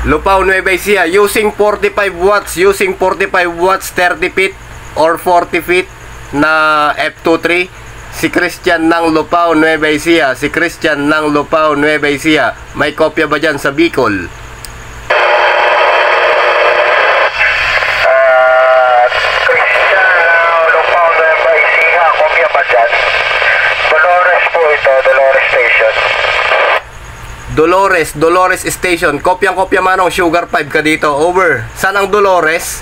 Lupao, Nueva Ecija, using 45 watts, 30 feet or 40 feet na F23. Si Christian ng Lupao, Nueva Ecija, may kopya ba dyan sa Bicol? Christian ng Lupao, Nueva Ecija, kopya ba dyan? Dolores po ito, Dolores Station. Dolores Station. Kopyang-kopya manong, Sugar 5 ka dito. Over. Saan ang Dolores?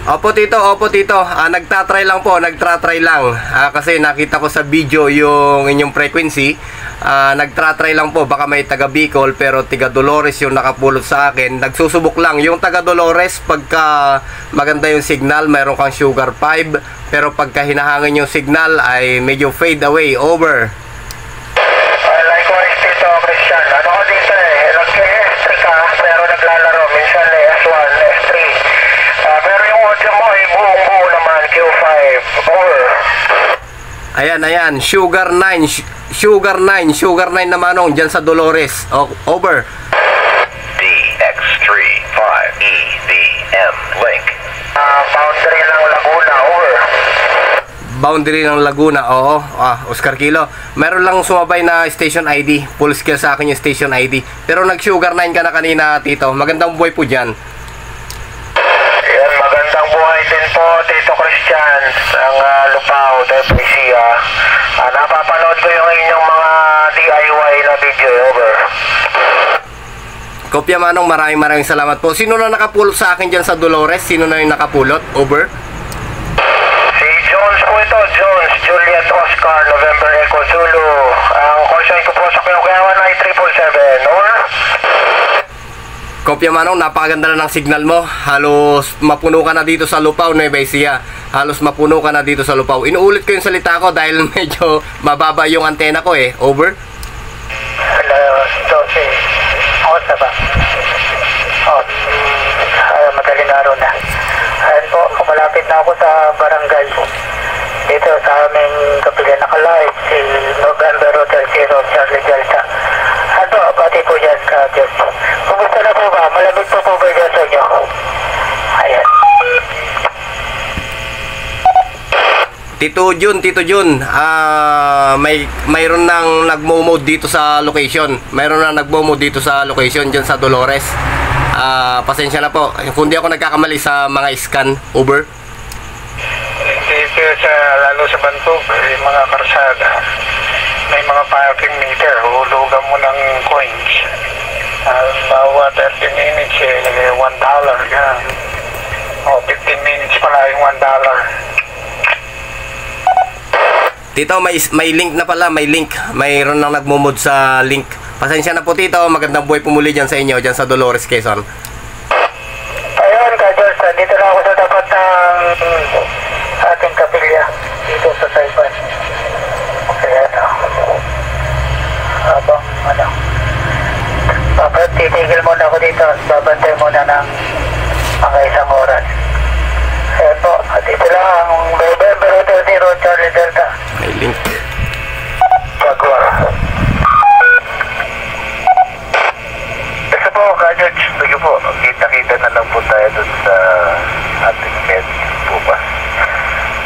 Opo tito. Nagtatry lang. Kasi nakita ko sa video yung inyong frequency. Nagtatry lang po, baka may taga Bicol pero taga Dolores yung nakapulot sa akin. Nagsusubok lang. Yung taga Dolores, pagka maganda yung signal, mayroon kang Sugar 5, pero pagka hinahangin yung signal ay medyo fade away. Over. Likewise dito, Christian. Ano ko dito nag-S3 ka pero naglalaro. Minsan S1, S3. Pero yung audio mo ay buong-buo naman, Q5. Over. Ayan, Sugar 9 na manong dyan sa Dolores. Over. DX35EVM link. Boundary ng Laguna, over. Boundary ng Laguna, oo. Oscar Kilo. Meron lang sumabay na station ID. Full scale sa akin yung station ID. Pero nag-Sugar 9 ka na kanina, tito. Magandang buhay po dyan. Yan, magandang buhay din po, Tito Christian, ang Lupao, Nueva Ecija. Napapanood ko yung inyong mga DIY na video, over. Kopya manong, maraming salamat po. Sino na nakapulot sa akin dyan sa Dolores? Sino na yung nakapulot? Over. Si Jones po ito, Jones, Juliet Oscar, November Echo Zulu. Ang call sign ko po sa Kinugawan ay 777, over. Kopya manong, napakaganda na ng signal mo. Halos mapuno ka na dito sa Lupao, Nueva Ecija. Inuulit ko yung salita ko dahil medyo mababa yung antena ko eh. Over. Hello, Jose. Kamusta ba? Madaling araw na. Ayan po, malapit na ako sa barangay po. Dito sa aming kapilan naka-live, si November Hotel Zero, Charlie Delta. Ano, pati po dyan ka, Jesse. Kumusta na po ba? Malamig po ba dyan sa inyo? Ayan. Tito Jun, mayroon nang nagmo-mode dito sa location. Dyan sa Dolores. Pasensya na po. Kung di ako nagkakamali sa mga scan, over. Dito lalo sa Bantog, mga karsada, may mga parking meter, hulugan mo ng coins. Bawat 30 minutes, $1. Yan. 15 minutes pala yung $1. Tito, may link na pala, mayroon nang nagmo-mode sa link. Pasensya na po tito, magandang buhay pumuli dyan sa inyo, dyan sa Dolores, Quezon. Ayun, Kajos, dito na ako sa tapat ng ating kapilya, dito sa Saipan. Okay, titigil muna ako dito, babantay muna ng mga isang oras. Ayan po, dito lang ang November Hotel Zero, Charlie Delta. May link. Pagwa. Ito po, Kajos, sige po, kita-kita na lang po tayo dun sa ating bed bukas.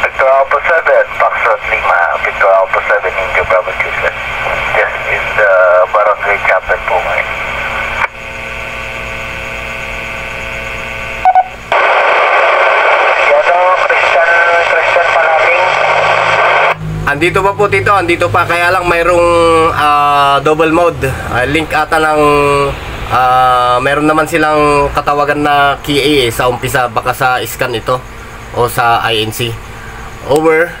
Victor Alpha 7, Foxtrot 5, Victor Alpha 7, Indio Bravo Tuesday. This is the Barangay Chapel po ngayon. Christian Palaming. Andito pa po tito, kaya lang mayroong double mode. Link ata ng mayroon naman silang katawagan na KA sa umpisa, baka sa scan ito o sa INC. Over.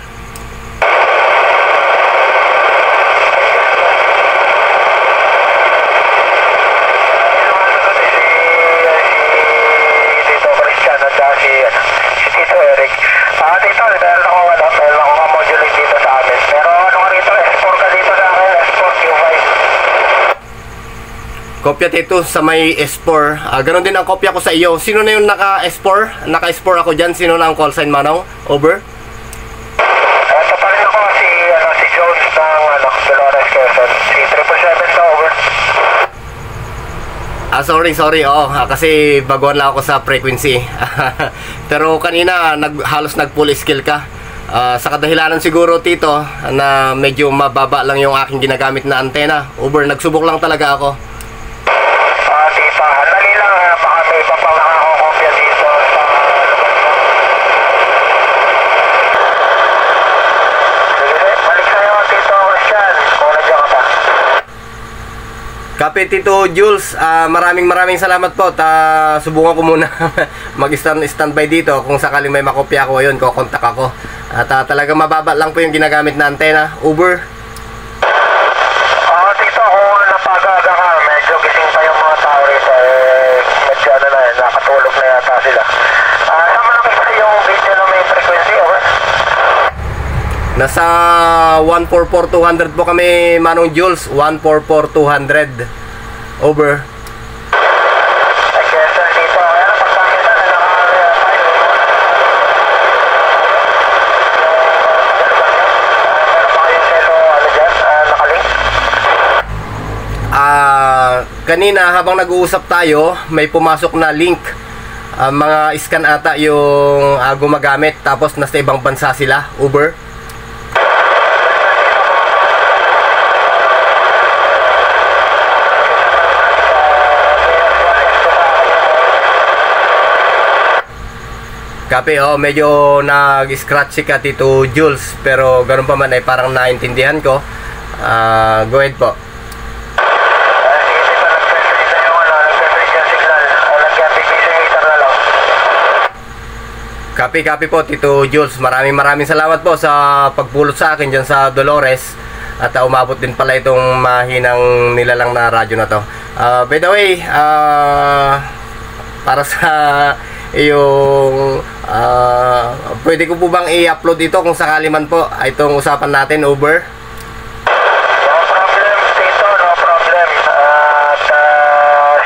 Tito Christian at si Tito Eric. Tito, meron akong modulate dito sa amin. Pero ano ka rito, S4 ka dito sa akin, S4 Q5. Kopya tito sa may S4. Ganon din ang kopya ko sa iyo. Sino na yung naka S4? Naka S4 ako dyan. Sino na ang call sign manong? Over. Ito pa rin ako, si Houston. Si 777 ka, over. Sorry. Kasi baguhan lang ako sa frequency. Pero kanina halos nag-full scale ka. Sa kadahilanan siguro, Tito, na medyo mababa lang yung aking ginagamit na antena. Over, nagsubok lang talaga ako. Tita, dali lang ha. Baka may iba pang nakakokopya dito sa sige, balik sa'yo, Tito Christian. Kung nandiyan ka pa. Kape, Tito Jules, maraming salamat po. Subukan ko muna mag-standby dito. Kung sakaling may makopya ako, ayun, kukontak ako. At talaga mababa lang po yung ginagamit na antena. Uber. Tito, kung napagaga ka, medyo gising pa yung mga tao rito. Medyo nakatulog na yata sila. Saan mo nakita yung video na may frequency, over? Nasa 144-200 po kami, Manong Jules. 144-200. Over. Yes, sir, Tito. Ayan ang pagkakita na kanina habang nag-uusap tayo, may pumasok na link. Mga scan ata yung gumagamit, tapos nasa ibang bansa sila. Uber. Kape, medyo nag-scratchy ka, Tito Jules, pero ganun pa man ay parang naintindihan ko. Go ahead po. Copy po, Tito Jules. Maraming salamat po sa pagpulot sa akin dyan sa Dolores. At umabot din pala itong mahinang nilalang na radyo na to. By the way, para sa yung pwede ko po bang i-upload ito kung sakali man po itong usapan natin, Uber? No problem, Tito, no problem. At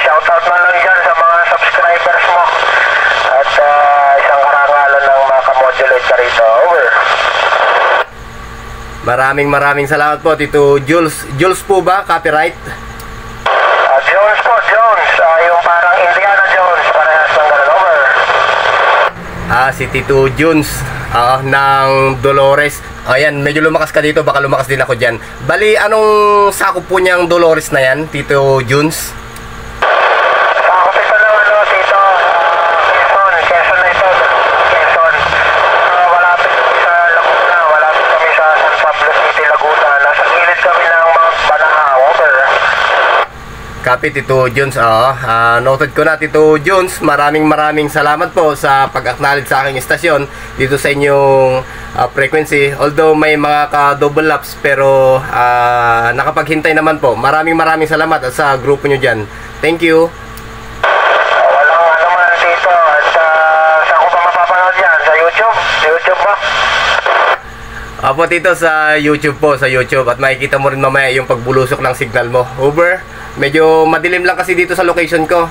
shoutout na lang dyan sa mga subscribers mo. At isang karangalan ng makamodulate ka rito, over. Maraming salamat po, Tito Jules. Jules po ba? Copyright? Jones po, Jones. Yung parang Indiana Jones, parehas ng ganun, over. Si Tito Jones ng Dolores. Ayan, medyo lumakas ka dito, baka lumakas din ako dyan. Bali, anong sakop po niyang Dolores na yan, Tito Jones? Sakop ito ng Tito, Quezon na ito, Quezon. Malapit kami sa Laguna, malapit kami sa San Pablo City, Laguna. Nasa gilid kami ng mga Banahaw, over. Copy, Tito Jones. Noted ko na, Tito Jones. Maraming salamat po sa pag-acknowledge sa aking istasyon dito sa inyong frequency. Although may mga ka-double laps, pero nakapaghintay naman po. Maraming salamat at sa grupo nyo dyan. Thank you. Walang ano man, Tito. At saan ko pa mapapanood yan? Sa YouTube? Sa YouTube ba? Apo, Tito, sa YouTube po, sa YouTube. At makikita mo rin mamaya yung pagbulusok ng signal mo. Uber. Medyo madilim lang kasi dito sa location ko.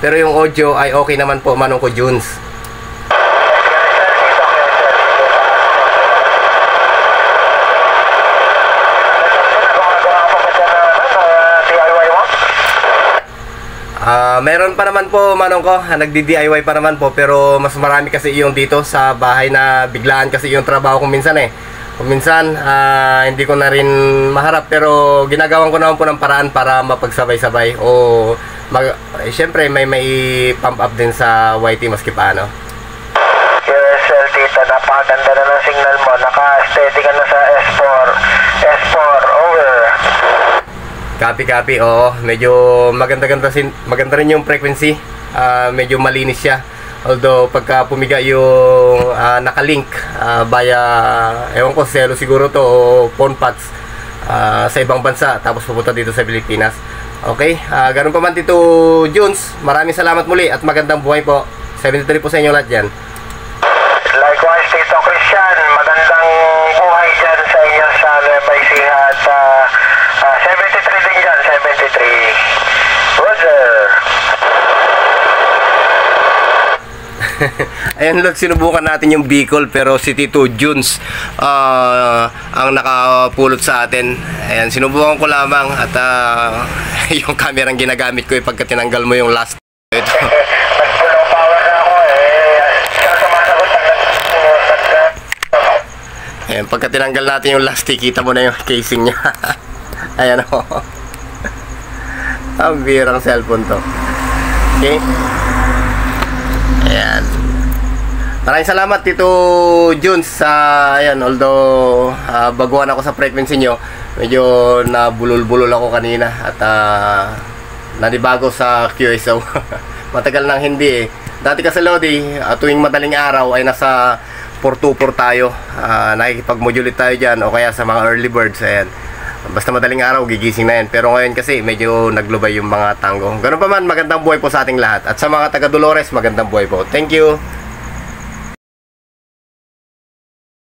Pero yung audio ay okay naman po, Manong ko Junes. Meron pa naman po, Manong ko, nagdi-DIY pa naman po, pero mas marami kasi yung dito sa bahay na biglaan kasi yung trabaho ko minsan eh. Kung minsan, hindi ko na rin maharap, pero ginagawan ko naman po ng paraan para mapagsabay-sabay o syempre may pump up din sa YT maski paano. Yes, Tito, napakaganda na ng signal mo. Naka-steady ka na sa S4. S4, over. Copy, oo. Medyo maganda rin yung frequency. Medyo malinis siya. Although pagka pumiga yung nakalink via, ewan ko, selo siguro to o phone pads sa ibang bansa tapos pupunta dito sa Pilipinas. Okay, ganun pa man, Tito Jones. Maraming salamat muli at magandang buhay po. 73 po sa inyo lahat dyan. Likewise, Tito Christian, magandang buhay dyan sa inyo sa Nueva Ecija at 73 din dyan, 73. Roger. Ayan Lord, sinubukan natin yung Bicol pero si Tito Junes ang nakapulot sa atin. Ayan, sinubukan ko lamang at yung camera ang ginagamit ko pagka tinanggal mo yung last. Ito. Nagpulong power na ako sumasagot ang Ayan, pagka tinanggal natin yung last, kita mo na yung casing niya. Ayan o. Ang birang cellphone to. Okay. Ayan. Maraming salamat Tito Junes sa ayan, although baguhan ako sa frequency nyo, medyo nabulol-bulol ako kanina at nanibago sa QSO. Matagal nang hindi eh. Dati kasi Lodi, tuwing madaling araw ay nasa 424 tayo. Nakikipag-modulate tayo dyan o kaya sa mga early birds. Ayan. Basta madaling araw, gigising na yan. Pero ngayon kasi medyo naglubay yung mga tango. Ganun pa man, magandang buhay po sa ating lahat. At sa mga taga Dolores, magandang buhay po. Thank you.